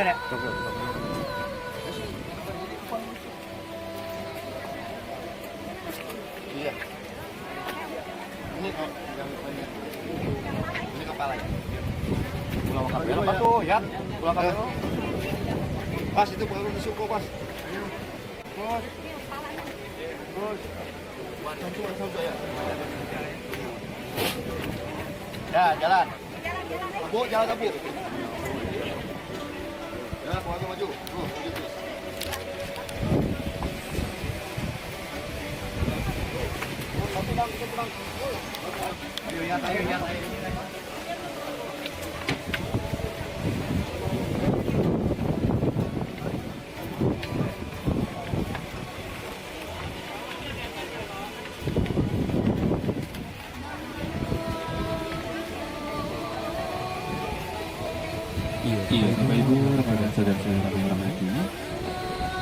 ya? Iya. Ini kok ini kepala ya. Pulau Kapel apa tuh ya? Pulau Kapel. Pas itu baru disuko pas. Ayo. Bos. Bos. Macam ya. Ya, jalan. Bu, jalan Bu. Ya, maju maju. Maju terus. Ayo ya, ayo ya, ayo. Iya, Bapak Ibu, rekan dan saudara-saudara kami hormati.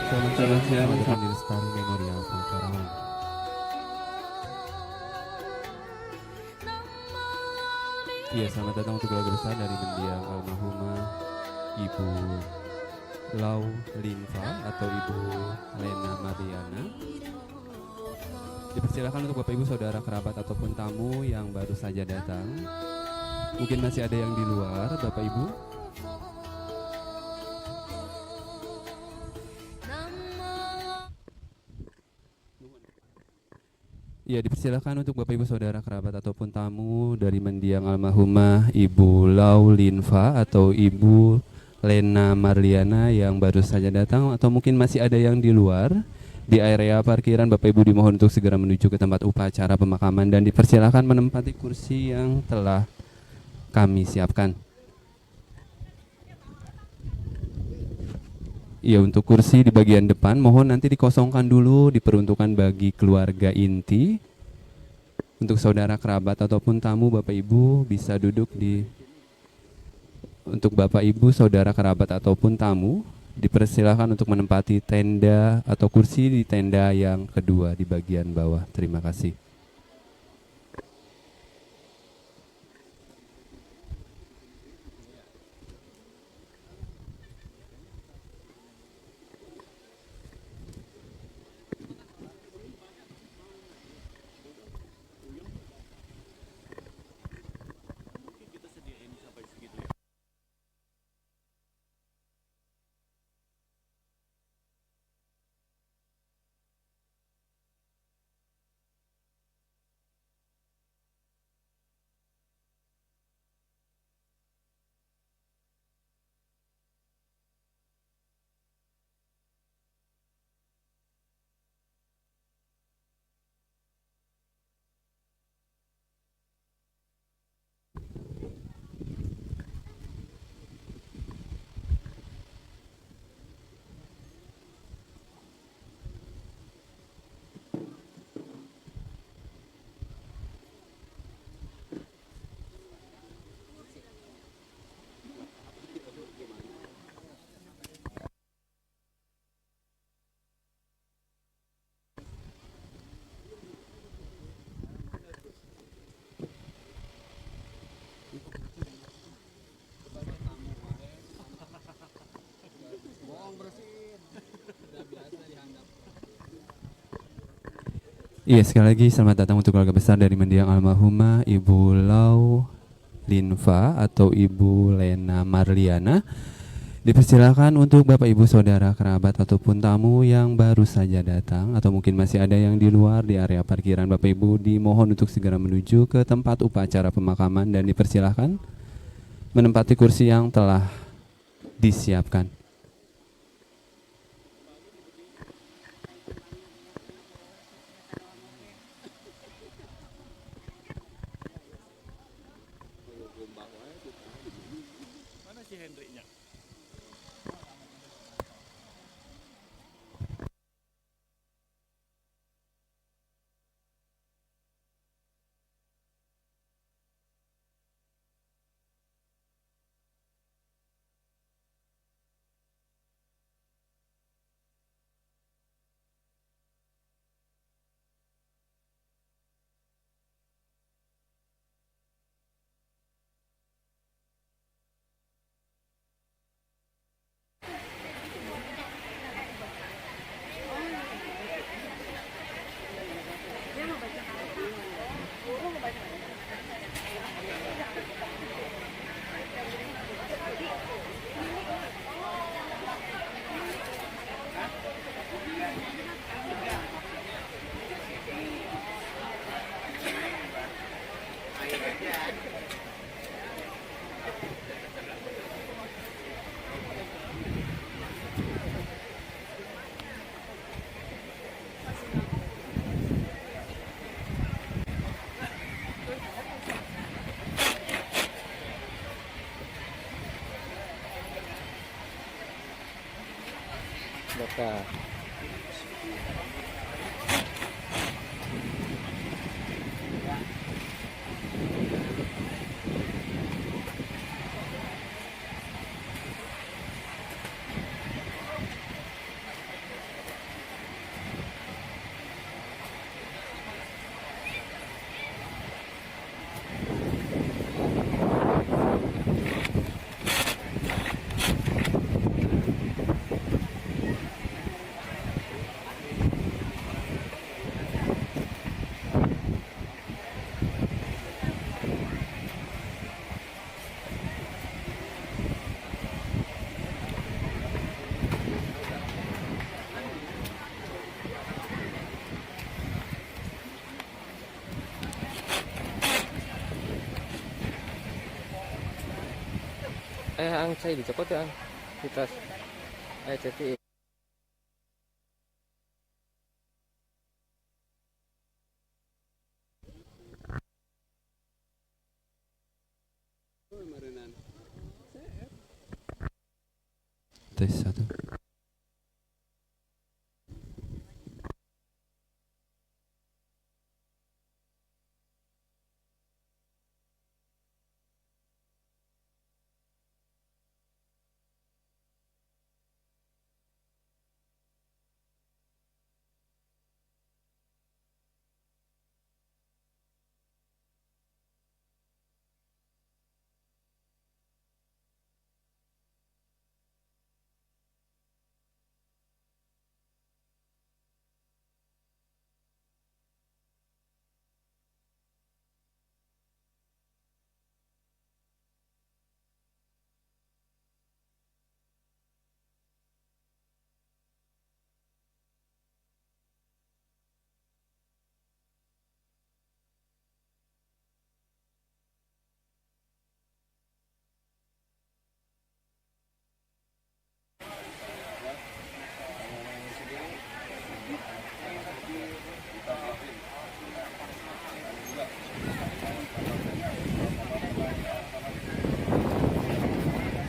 Selamat siang, selamat di Lestari Memorial Karawang. Iya, selamat datang untuk keluarga besar dari mendiang almarhumah Ibu Lau Linfa atau Ibu Lena Mariana. Dipersilakan untuk Bapak Ibu, saudara, kerabat ataupun tamu yang baru saja datang. Mungkin masih ada yang di luar, Bapak Ibu. Ya, dipersilakan untuk Bapak Ibu saudara kerabat ataupun tamu dari mendiang almarhumah Ibu Lau Linfa atau Ibu Lena Marliana yang baru saja datang atau mungkin masih ada yang di luar di area parkiran. Bapak Ibu dimohon untuk segera menuju ke tempat upacara pemakaman dan dipersilakan menempati kursi yang telah kami siapkan. Iya, untuk kursi di bagian depan mohon nanti dikosongkan dulu, diperuntukkan bagi keluarga inti. Untuk saudara kerabat ataupun tamu, Bapak Ibu bisa duduk di. Untuk Bapak Ibu saudara kerabat ataupun tamu dipersilakan untuk menempati tenda atau kursi di tenda yang kedua di bagian bawah. Terima kasih. Iya, sekali lagi selamat datang untuk keluarga besar dari mendiang almarhumah Ibu Lau Linfa atau Ibu Lena Marliana. Dipersilakan untuk Bapak Ibu saudara kerabat ataupun tamu yang baru saja datang atau mungkin masih ada yang di luar di area parkiran. Bapak Ibu dimohon untuk segera menuju ke tempat upacara pemakaman dan dipersilakan menempati kursi yang telah disiapkan. Dokter. Ang saya dicopot ya, kita jadi. Tes satu.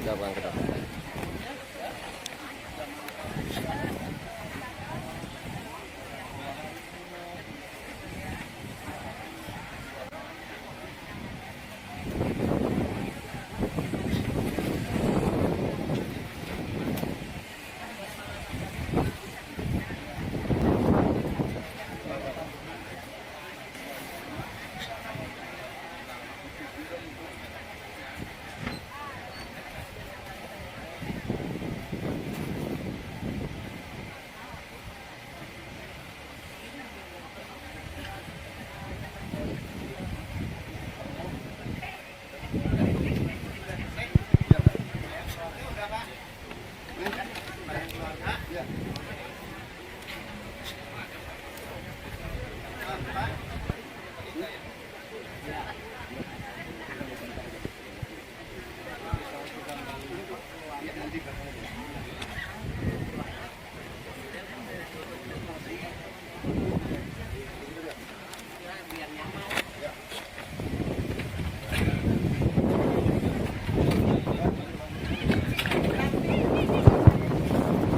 Jawaban ke dokter.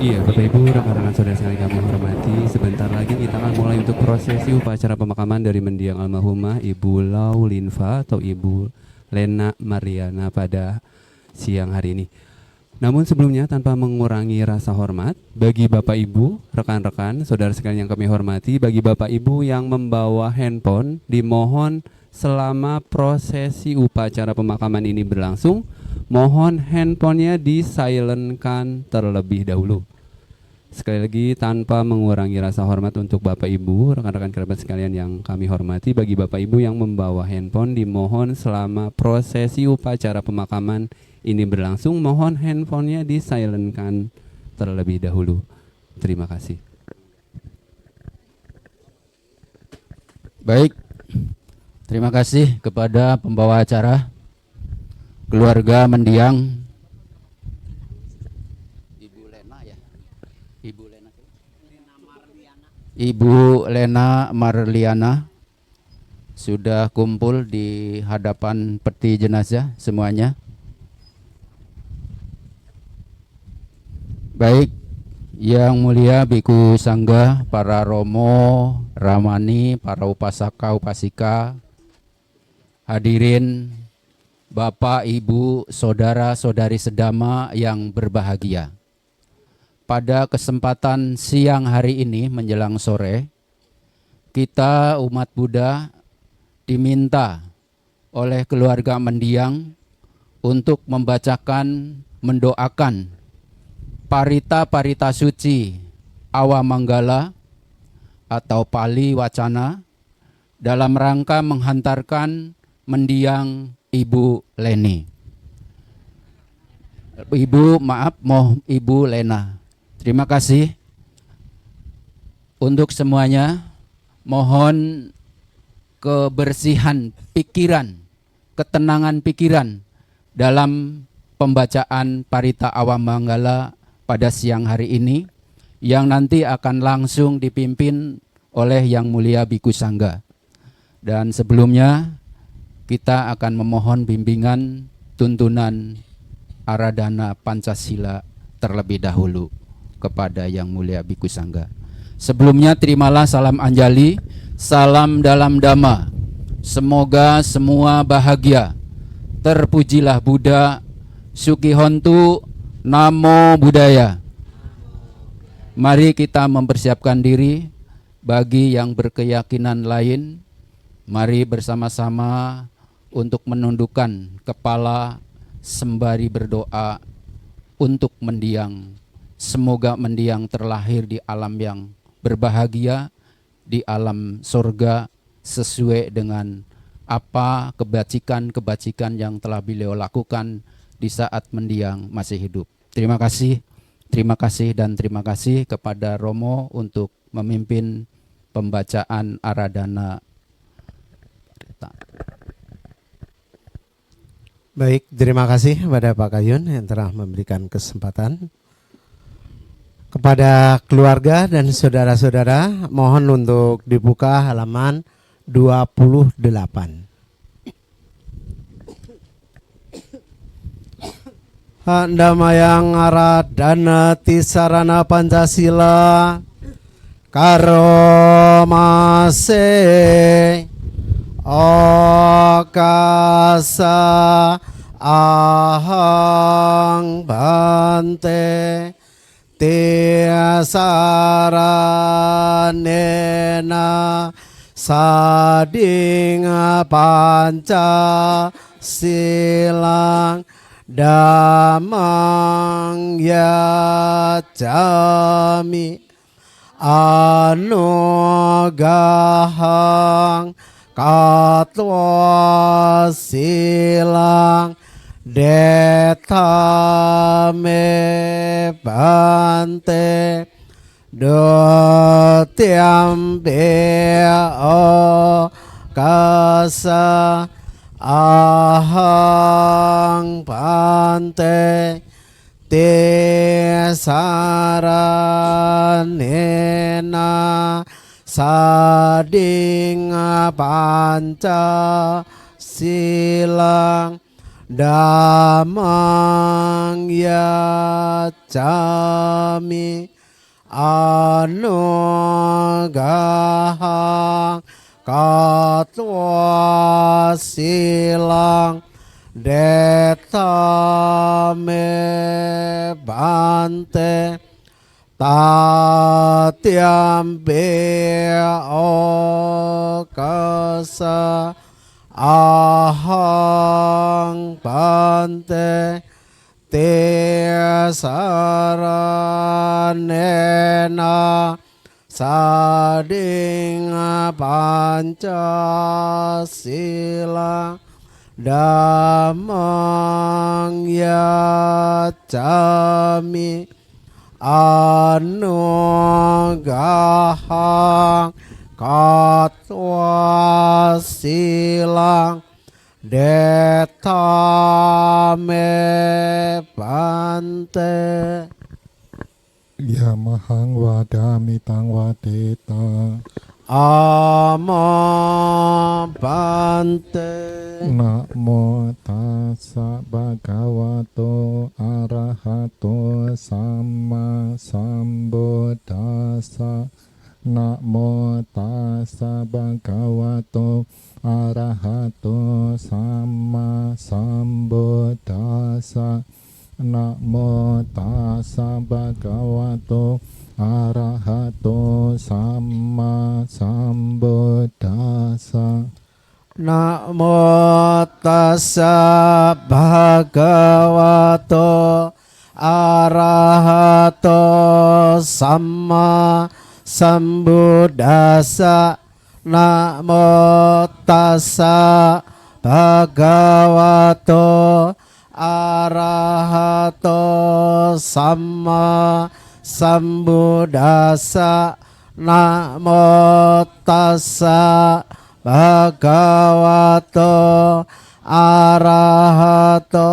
Iya, Bapak Ibu, rekan-rekan saudara sekalian kami hormati, sebentar lagi kita akan mulai untuk prosesi upacara pemakaman dari mendiang almarhumah Ibu Lau Linfa atau Ibu Lena Mariana pada siang hari ini. Namun sebelumnya, tanpa mengurangi rasa hormat, bagi Bapak Ibu, rekan-rekan, saudara sekalian yang kami hormati, bagi Bapak Ibu yang membawa handphone, dimohon selama prosesi upacara pemakaman ini berlangsung, mohon handphonenya di-silentkan terlebih dahulu. Sekali lagi, tanpa mengurangi rasa hormat untuk Bapak Ibu, rekan-rekan kerabat sekalian yang kami hormati, bagi Bapak Ibu yang membawa handphone, dimohon selama prosesi upacara pemakaman ini berlangsung, mohon handphonenya di-silentkan terlebih dahulu. Terima kasih. Baik, terima kasih kepada pembawa acara, keluarga mendiang Ibu Lena Marliana sudah kumpul di hadapan peti jenazah semuanya. Baik, Yang mulia Biku Sangga, para Romo, Ramani, para upasaka, upasika, hadirin, Bapak, Ibu, Saudara, Saudari sedama yang berbahagia. Pada kesempatan siang hari ini menjelang sore, kita umat Buddha diminta oleh keluarga mendiang untuk membacakan, mendoakan parita-parita suci Awamanggala atau Pali Wacana dalam rangka menghantarkan mendiang Ibu Leni. Ibu Lena. Terima kasih untuk semuanya. Mohon kebersihan pikiran, ketenangan pikiran dalam pembacaan Parita Awamanggala pada siang hari ini yang nanti akan langsung dipimpin oleh Yang Mulia Biku Sangga. Dan sebelumnya kita akan memohon bimbingan tuntunan Aradhana Pancasila terlebih dahulu kepada Yang Mulia Biku Sangga. Sebelumnya terimalah salam anjali, salam dalam dhamma. Semoga semua bahagia. Terpujilah Buddha, Sukihontu, Namo Buddhaya. Mari kita mempersiapkan diri bagi yang berkeyakinan lain. Mari bersama-sama untuk menundukkan kepala sembari berdoa untuk mendiang. Semoga mendiang terlahir di alam yang berbahagia, di alam surga sesuai dengan apa kebajikan-kebajikan yang telah beliau lakukan di saat mendiang masih hidup. Terima kasih dan terima kasih kepada Romo untuk memimpin pembacaan Aradhana. Baik, terima kasih kepada Pak Kayun yang telah memberikan kesempatan. Kepada keluarga dan saudara-saudara, mohon untuk dibuka halaman 28. Handamayang Aradhana Tisarana Pancasila Karomase Okasa Ahang Bante Tiasaranena Sading Panca Silang Damang Yajami Anugahang Katwa Silang Detame Bante Dotiambe O Kasa Ahang Bante Tisaranena Sading Panca Silang Damang Yajami Anugahang Katwa Silang Detame Bante Tatiambe Okasa Ahang Bante Tisaranena Sading Panca Silang Damang Yajami Anugahang Katwa Silang Detame Bante Yamahang Wadami Tang Wadeta Ama Bante Namo tassa bhagavato arahato sama sambuddhassa. Namo tassa bhagavato arahato sama sambuddhassa. Namo tassa bhagavato arahato sama sambuddhassa. Namo tassa bhagavato arahato sama sambuddhassa. Namo tassa bhagavato arahato sama sambuddhassa. Namo tassa bhagavato arahato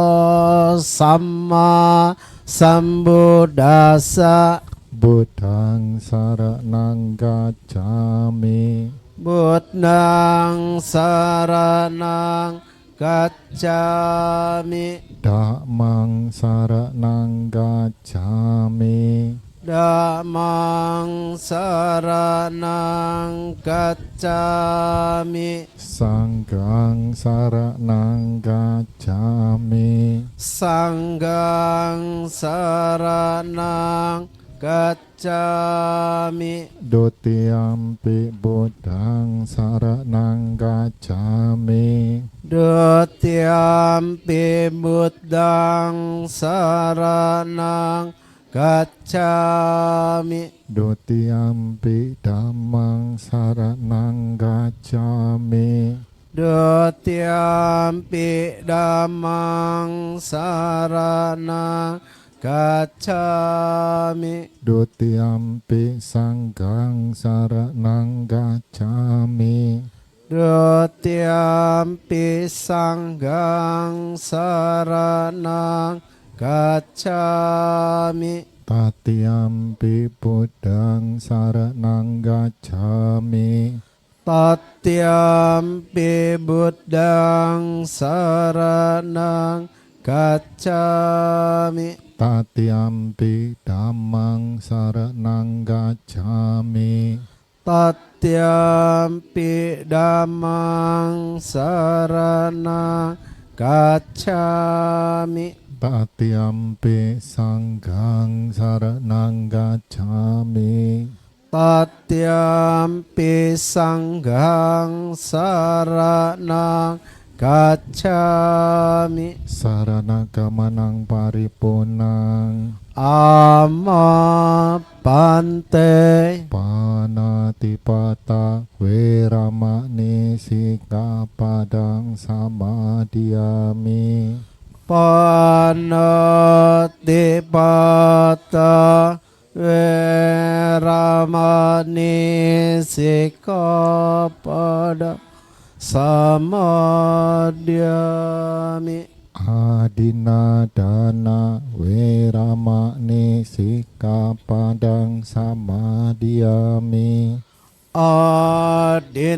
sama sambuddhassa. Buddhang saranang gacchami. Buddhang saranang gacchami. Dhammang saranang gacchami. Dhammang saranang gacchami. Sanghang saranang gacchami. Sanghang saranang gacchami. Dutiyampi buddhang saranang gacchami. Dutiyampi buddhang saranang gacchami. Dutiyampi dhammang saranang gacchami. Dutiyampi dhammang saranang gacchami. Dutiyampi sanghang saranang gacchami. Dutiyampi sanghang saranang gacchami. Tatiyampi buddhang saranang gacchami. Tatiyampi buddhang saranang gacchami. Tatiyampi dhammang saranang gacchami. Tatiyampi dhammang saranang gacchami. Tatiyampi sanghang saranang gacchami. Tatiyampi sanghang saranang gacchami. Saranagamang paripunang. Amapante. Panatipata weramani sikapadang samadhiyami. Panatipata weramani sikapada samadhyami. Adinadana weramani sikapadang samadhiyami. Adinadana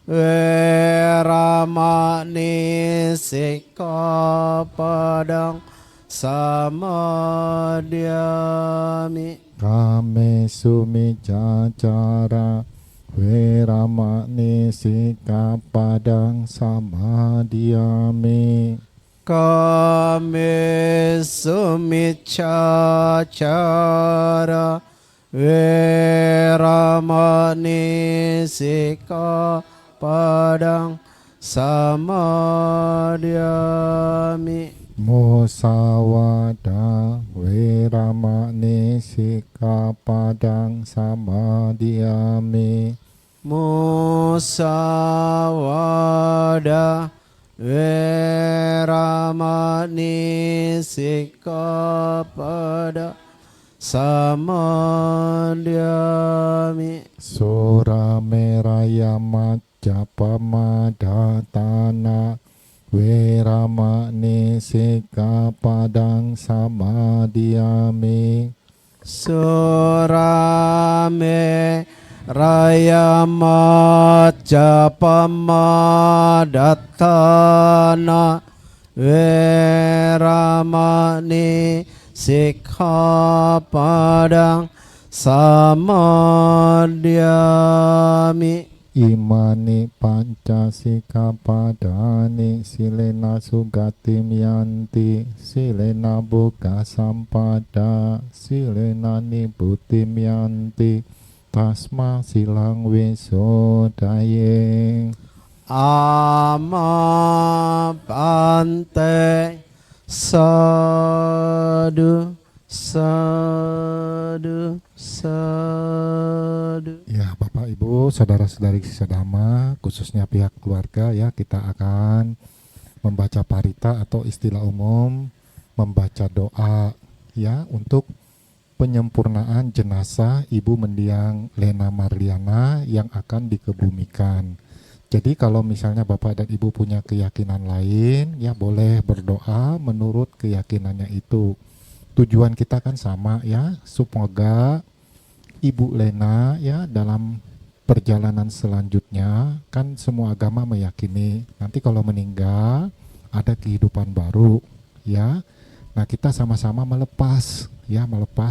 weramani sikapadang samadhyami. Kame sumicacara weramani sikapadang samadhiyami. Kame sumicacara weramani sikapadang samadhyami. Musawada weramani sikapadang samadhiyami. Musawada weramani sikapada samadhyami. Surameraya majapamadatana weramani sikapadang samadhiyami. Surame Raya maca pamadattana Weramani Sikkhapadang Samadhyami. Imani pancasika padani silena sugatim yanti silena boga sampada silena nibutim yanti tasma silang wisodayeng. Amapante sadu sadu sadu. Ya Bapak Ibu saudara-saudari sedama khususnya pihak keluarga ya, kita akan membaca parita atau istilah umum membaca doa ya untuk penyempurnaan jenazah Ibu Mendiang Lena Marliana yang akan dikebumikan. Jadi kalau misalnya Bapak dan Ibu punya keyakinan lain, ya boleh berdoa menurut keyakinannya itu. Tujuan kita kan sama ya, semoga Ibu Lena ya dalam perjalanan selanjutnya, kan semua agama meyakini nanti kalau meninggal ada kehidupan baru ya. Nah kita sama-sama melepas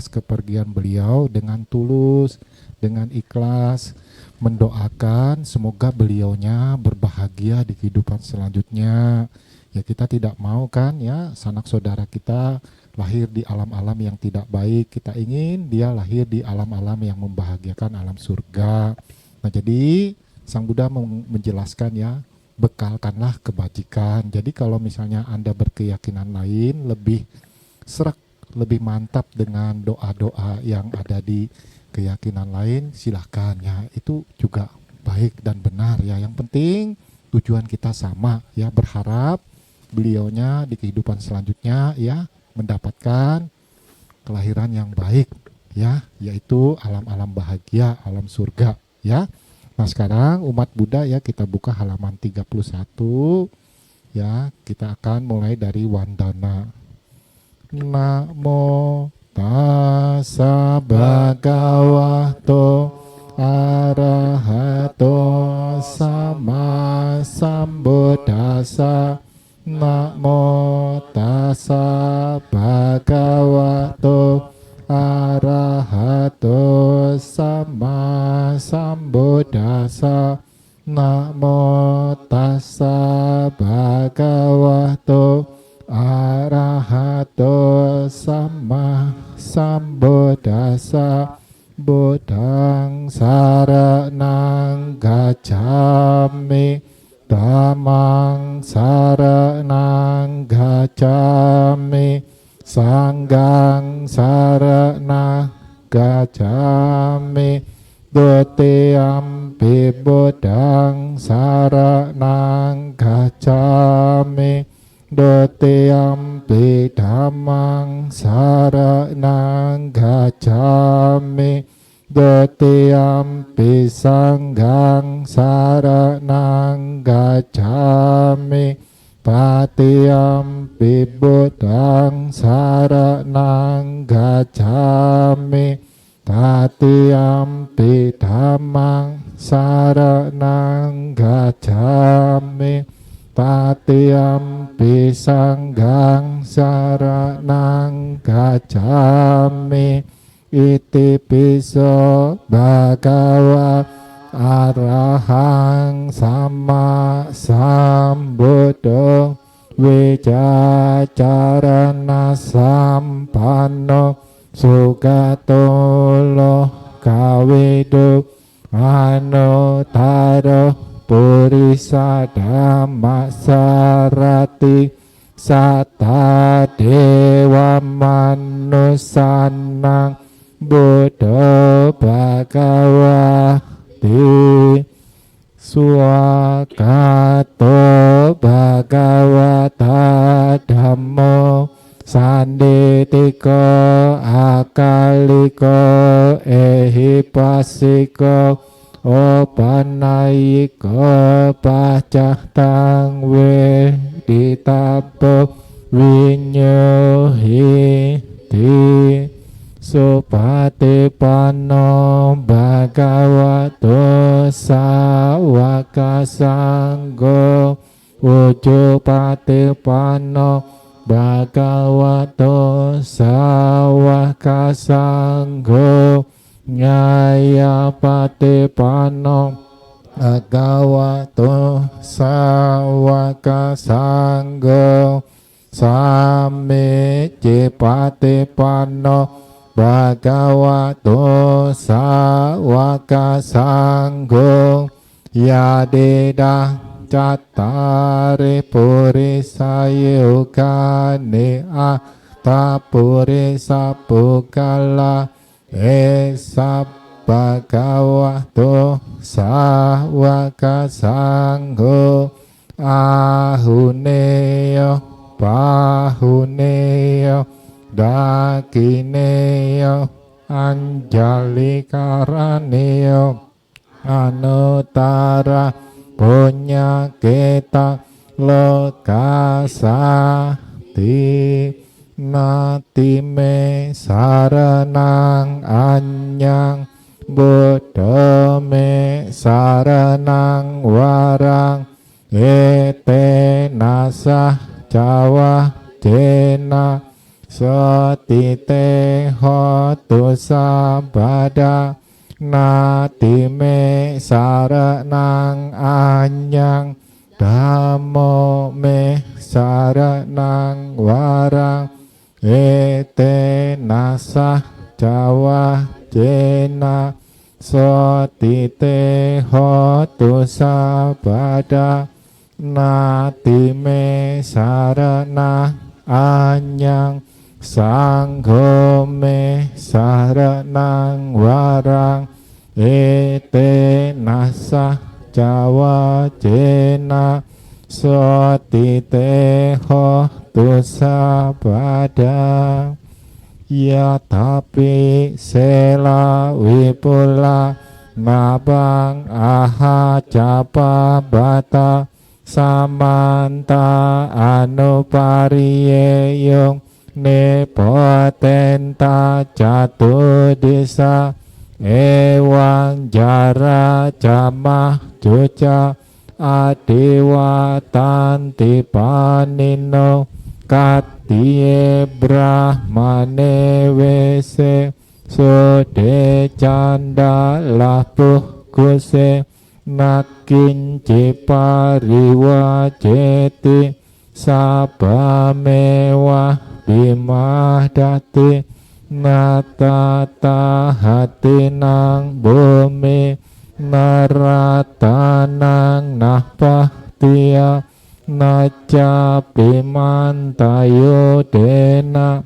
kepergian beliau dengan tulus, dengan ikhlas, mendoakan semoga beliaunya berbahagia di kehidupan selanjutnya. Ya kita tidak mau kan ya sanak saudara kita lahir di alam-alam yang tidak baik. Kita ingin dia lahir di alam-alam yang membahagiakan, alam surga. Nah jadi Sang Buddha menjelaskan ya, bekalkanlah kebajikan. Jadi kalau misalnya Anda berkeyakinan lain lebih serak, lebih mantap dengan doa-doa yang ada di keyakinan lain, silahkan ya, itu juga baik dan benar ya. Yang penting tujuan kita sama ya, berharap beliaunya di kehidupan selanjutnya ya mendapatkan kelahiran yang baik ya, yaitu alam-alam bahagia, alam surga ya. Nah sekarang umat Buddha ya, kita buka halaman 31 ya, kita akan mulai dari Wandana. Namo tassa bhagavato arahato sama sambuddhassa. Namo tassa bhagavato arahato sama sambuddhassa. Namo tassa bhagavato arahato sama sambuddhassa. Buddhang saranang gacchami, dhammang saranang gacchami, sanghang saranang gacchami. Dutiyampi buddhang saranang gacchami, dutiyampi dhammang saranang gacchami, dutiyampi sanghang saranang gacchami, patiyampi buddhang saranang gacchami, tatiyampi dhammang saranang gacchami, tatiyampi sanghang saranang gacchami. Iti piso bhagava arahang sama sambuddho wicacarana sampanno sugato kawido anutaro purisa dhamma sarati satta dewa manusanang Buddha Bhagavati Swakato Bhagavata Dhammo Sanditiko Akaliko Ehipasiko Opanayiko Pacahtang Veditapo Vinyohiti Supatipanno bhagavato sawaka sanggo. Ujupatipanno bhagavato sawaka sanggo. Nyayapatipanno bhagavato sawaka sanggo. Sammiccippatipanno bhagavato sawaka sanggo. Yadida cattari purisa yukani atta purisa pukkala esa bhagavato sawaka sanggo. Ahuneyo pahuneyo dakineyo anjalikaraneo anutara punyaketa lokasati natime saranang anyang bodome saranang warang ete nasah cawa jena sotite hotu sabada natime saranang anyang dhammo me saranang warang ete nasah cawa jena sotite hotu sabada natime sarana anyang sanggome saranang warang ete nasah cawa jena sotite hotu sabada. Ya tapi sela wipula nabang aha capa bata samanta anupariyeyong nepotenta jatuh desa ewang jara camah juca adewa tanti panino katiye brahmane wese sode canda lapuh kuse nakinci pariwa jeti sabamewah bimah dati natata hati nang bumi naratanang nahpah tia nacapi mantayo dena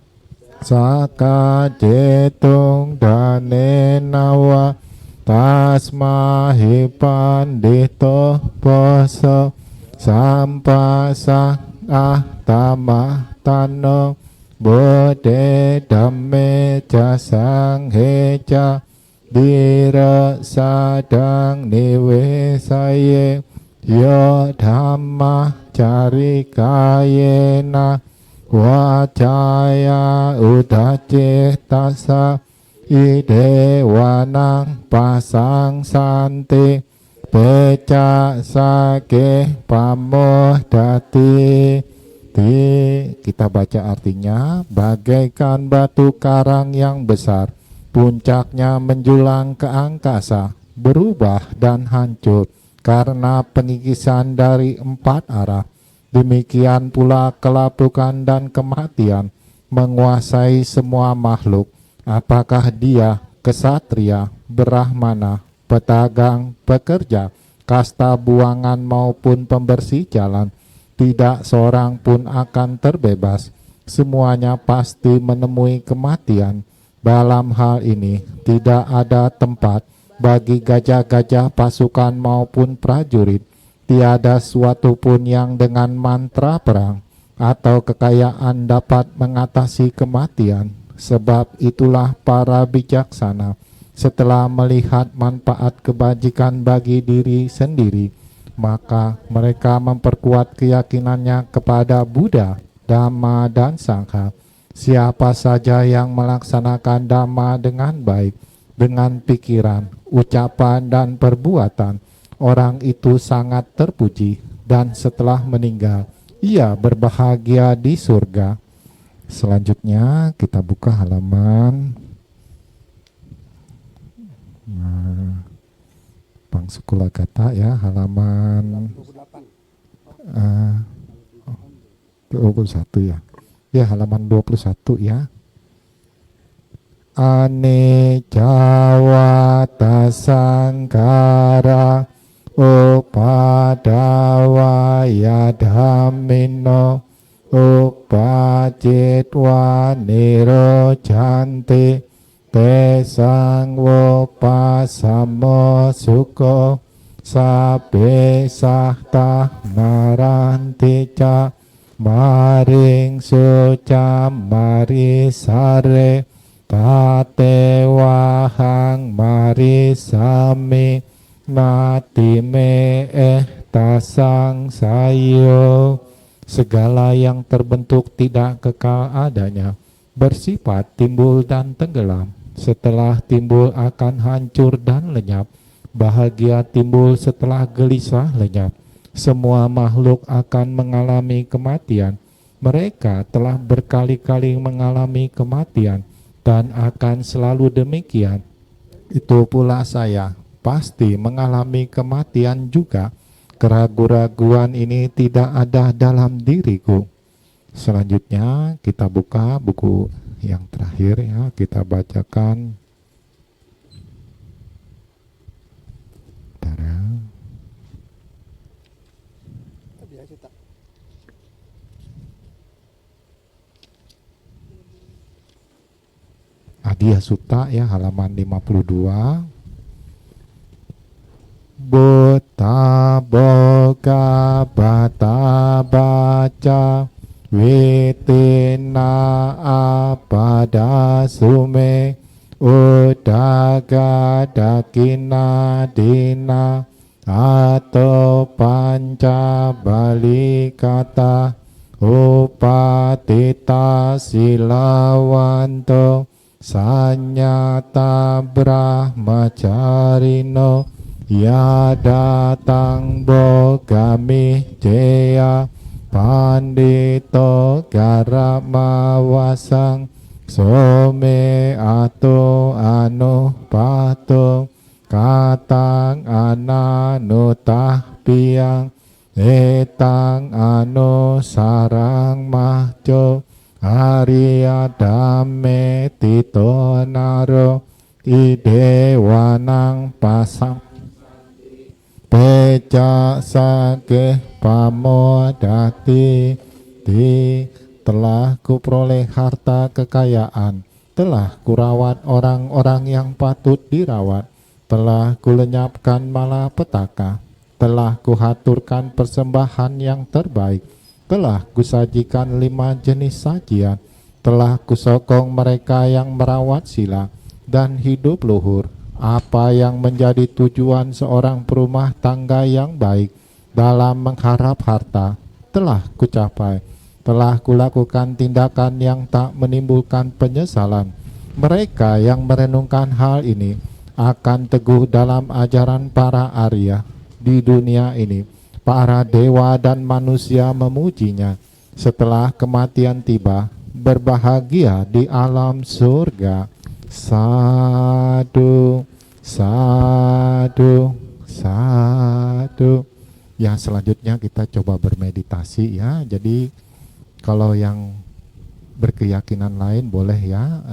saka jetung dane nawa tasmahi pandito poso sampasa tamah tano bodhe dhamme jasang heja dira sadang niwesaye yo dhamma carikayena wacaya udacitasa idewanang pasang santi becak sake pamoh dati. Kita baca artinya, bagaikan batu karang yang besar, puncaknya menjulang ke angkasa, berubah dan hancur karena pengikisan dari 4 arah. Demikian pula kelapukan dan kematian menguasai semua makhluk. Apakah dia kesatria, brahmana, pedagang, pekerja, kasta buangan maupun pembersih jalan, tidak seorang pun akan terbebas. Semuanya pasti menemui kematian. Dalam hal ini tidak ada tempat bagi gajah-gajah pasukan maupun prajurit. Tiada suatu pun yang dengan mantra perang atau kekayaan dapat mengatasi kematian. Sebab itulah para bijaksana setelah melihat manfaat kebajikan bagi diri sendiri, maka mereka memperkuat keyakinannya kepada Buddha, Dhamma, dan Sangha, Siapa saja yang melaksanakan dhamma dengan baik, dengan pikiran, ucapan, dan perbuatan, orang itu sangat terpuji, dan setelah meninggal, ia berbahagia di surga. Selanjutnya kita buka halaman Pang Sukula Kata ya, halaman 21 ya. Ya, halaman 21 ya. Anejawata sangkara upadawaya dhammino upacitwa nirojanti tesang wopasamo suko sabe sahta naranti ca maring suca marisare tate wahang marisami nati me tasang sayo. Segala yang terbentuk tidak kekal adanya, bersifat timbul dan tenggelam, setelah timbul akan hancur dan lenyap. Bahagia timbul setelah gelisah lenyap. Semua makhluk akan mengalami kematian. Mereka telah berkali-kali mengalami kematian dan akan selalu demikian. Itu pula saya pasti mengalami kematian juga. Keraguan-raguan ini tidak ada dalam diriku. Selanjutnya kita buka buku yang terakhir ya, kita bacakan. Adiya Sutta ya, halaman 52. Buddha boga bata baca witina apada sume udaga dakina dina atau panca balikata upatita silawanto sanyata brahmacarino ya datang bogami jaya pandito garamawasang some ato anu pato katang ananutah piang etang anu sarang mahjo Arya dame tito naro idewanang pasang peca sake pamodati di telah kuperoleh harta kekayaan, telah kurawat orang-orang yang patut dirawat, telah kulenyapkan malapetaka, telah kuhaturkan persembahan yang terbaik, telah kusajikan 5 jenis sajian, telah kusokong mereka yang merawat sila dan hidup luhur. Apa yang menjadi tujuan seorang perumah tangga yang baik dalam mengharap harta telah kucapai, telah kulakukan tindakan yang tak menimbulkan penyesalan. Mereka yang merenungkan hal ini akan teguh dalam ajaran para Arya. Di dunia ini para dewa dan manusia memujinya. Setelah kematian tiba, berbahagia di alam surga. Sadu, sadu, sadu. Yang selanjutnya kita coba bermeditasi ya. Jadi kalau yang berkeyakinan lain boleh ya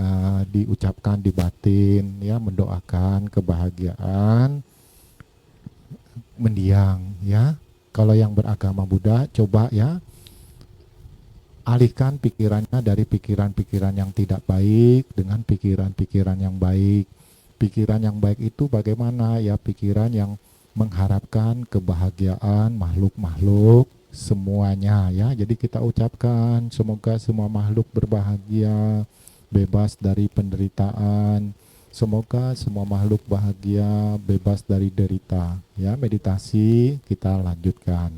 diucapkan di batin ya, mendoakan kebahagiaan mendiang ya. Kalau yang beragama Buddha coba ya alihkan pikirannya dari pikiran-pikiran yang tidak baik dengan pikiran-pikiran yang baik. Pikiran yang baik itu bagaimana ya? Pikiran yang mengharapkan kebahagiaan makhluk-makhluk semuanya ya. Jadi kita ucapkan semoga semua makhluk berbahagia, bebas dari penderitaan. Semoga semua makhluk bahagia, bebas dari derita. Ya, meditasi kita lanjutkan.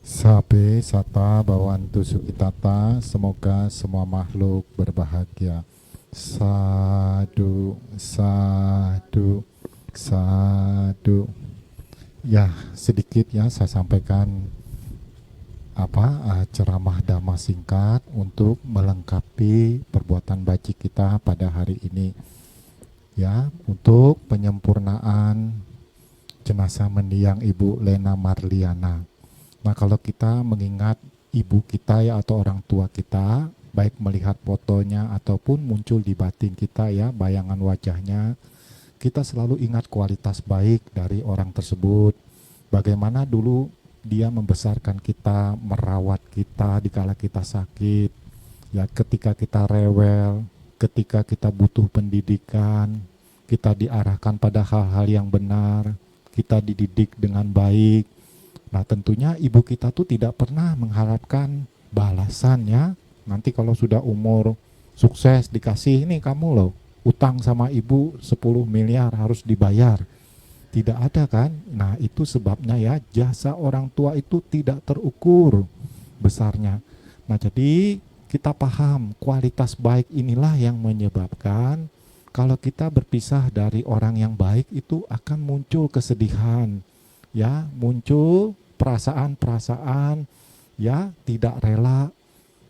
Sabe sata bawantu sukitata, semoga semua makhluk berbahagia. Sadu, sadu, sadu. Ya, sedikit ya saya sampaikan ceramah dhamma singkat untuk melengkapi perbuatan baik kita pada hari ini. Ya, untuk penyempurnaan jenazah mendiang Ibu Lena Marliana. Nah, kalau kita mengingat ibu kita ya atau orang tua kita, baik melihat fotonya ataupun muncul di batin kita ya bayangan wajahnya, kita selalu ingat kualitas baik dari orang tersebut. Bagaimana dulu dia membesarkan kita, merawat kita dikala kita sakit, ya ketika kita rewel, ketika kita butuh pendidikan, kita diarahkan pada hal-hal yang benar, kita dididik dengan baik. Nah, tentunya ibu kita tuh tidak pernah mengharapkan balasan ya. Nanti kalau sudah umur sukses dikasih, ini kamu loh utang sama ibu 10 miliar harus dibayar. Tidak ada kan? Nah, itu sebabnya ya jasa orang tua itu tidak terukur besarnya. Nah, jadi kita paham kualitas baik inilah yang menyebabkan kalau kita berpisah dari orang yang baik itu akan muncul kesedihan. Ya, muncul perasaan-perasaan ya tidak rela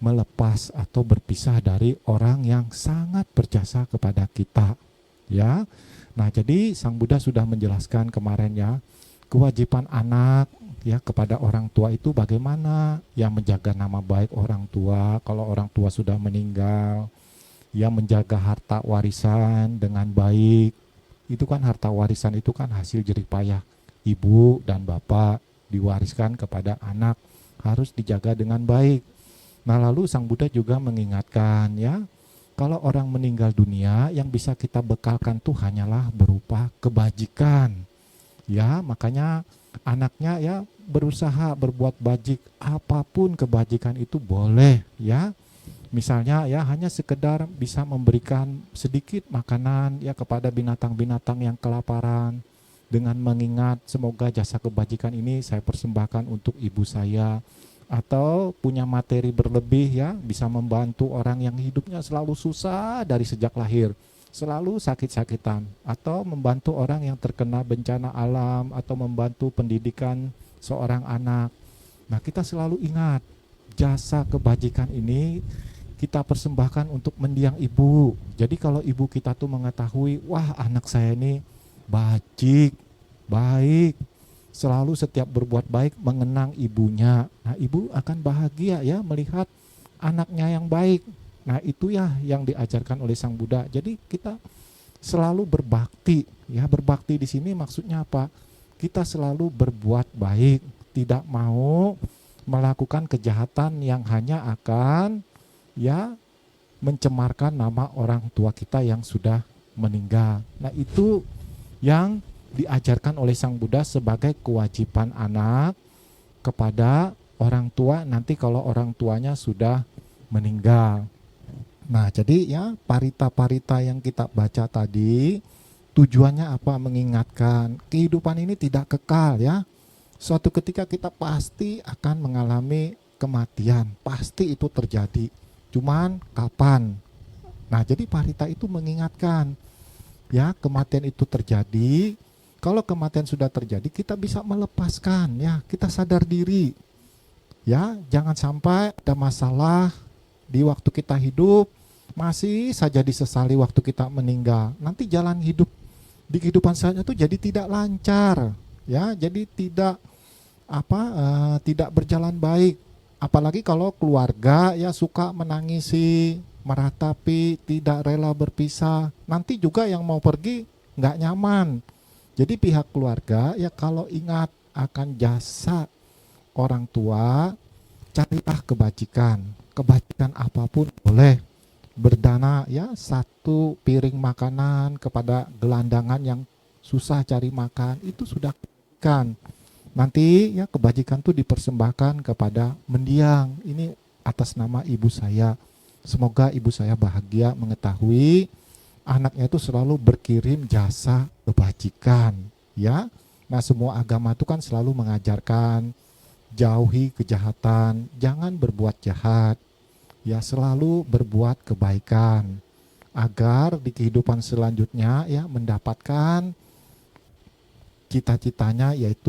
melepas atau berpisah dari orang yang sangat berjasa kepada kita ya. Nah, jadi Sang Buddha sudah menjelaskan kemarin ya, kewajiban anak ya kepada orang tua itu bagaimana ya, menjaga nama baik orang tua kalau orang tua sudah meninggal, ya menjaga harta warisan dengan baik. Itu kan harta warisan itu kan hasil jerih payah ibu dan bapak, diwariskan kepada anak, harus dijaga dengan baik. Nah, lalu Sang Buddha juga mengingatkan ya, kalau orang meninggal dunia yang bisa kita bekalkan tuh hanyalah berupa kebajikan. Ya, makanya anaknya ya berusaha berbuat bajik, apapun kebajikan itu boleh ya. Misalnya ya hanya sekedar bisa memberikan sedikit makanan ya kepada binatang-binatang yang kelaparan, dengan mengingat semoga jasa kebajikan ini saya persembahkan untuk ibu saya, atau punya materi berlebih ya bisa membantu orang yang hidupnya selalu susah dari sejak lahir, selalu sakit-sakitan, atau membantu orang yang terkena bencana alam, atau membantu pendidikan seorang anak. Nah, kita selalu ingat jasa kebajikan ini kita persembahkan untuk mendiang ibu. Jadi kalau ibu kita tuh mengetahui, wah anak saya ini bajik, baik, selalu setiap berbuat baik mengenang ibunya. Nah, ibu akan bahagia ya melihat anaknya yang baik. Nah, itu ya yang diajarkan oleh Sang Buddha. Jadi kita selalu berbakti. Ya, berbakti di sini maksudnya apa? Kita selalu berbuat baik, tidak mau melakukan kejahatan yang hanya akan ya mencemarkan nama orang tua kita yang sudah meninggal. Nah, itu yang diajarkan oleh Sang Buddha sebagai kewajiban anak kepada orang tua nanti kalau orang tuanya sudah meninggal. Nah, jadi ya parita-parita yang kita baca tadi tujuannya apa? Mengingatkan kehidupan ini tidak kekal ya. Suatu ketika kita pasti akan mengalami kematian, pasti itu terjadi. Cuman kapan? Nah, jadi parita itu mengingatkan ya kematian itu terjadi. Kalau kematian sudah terjadi, kita bisa melepaskan ya, kita sadar diri. Ya, jangan sampai ada masalah di waktu kita hidup masih saja disesali waktu kita meninggal. Nanti jalan hidup di kehidupan selanjutnya itu jadi tidak lancar, ya, jadi tidak berjalan baik. Apalagi kalau keluarga ya suka menangisi, meratapi, tidak rela berpisah. Nanti juga yang mau pergi nggak nyaman. Jadi pihak keluarga ya kalau ingat akan jasa orang tua, carilah kebajikan. Kebajikan apapun boleh. Berdana ya 1 piring makanan kepada gelandangan yang susah cari makan, itu sudah kebajikan. Nanti ya kebajikan itu dipersembahkan kepada mendiang. Ini atas nama ibu saya. Semoga ibu saya bahagia mengetahui anaknya itu selalu berkirim jasa kebajikan ya. Nah, semua agama itu kan selalu mengajarkan jauhi kejahatan, jangan berbuat jahat, ya selalu berbuat kebaikan agar di kehidupan selanjutnya ya mendapatkan cita-citanya yaitu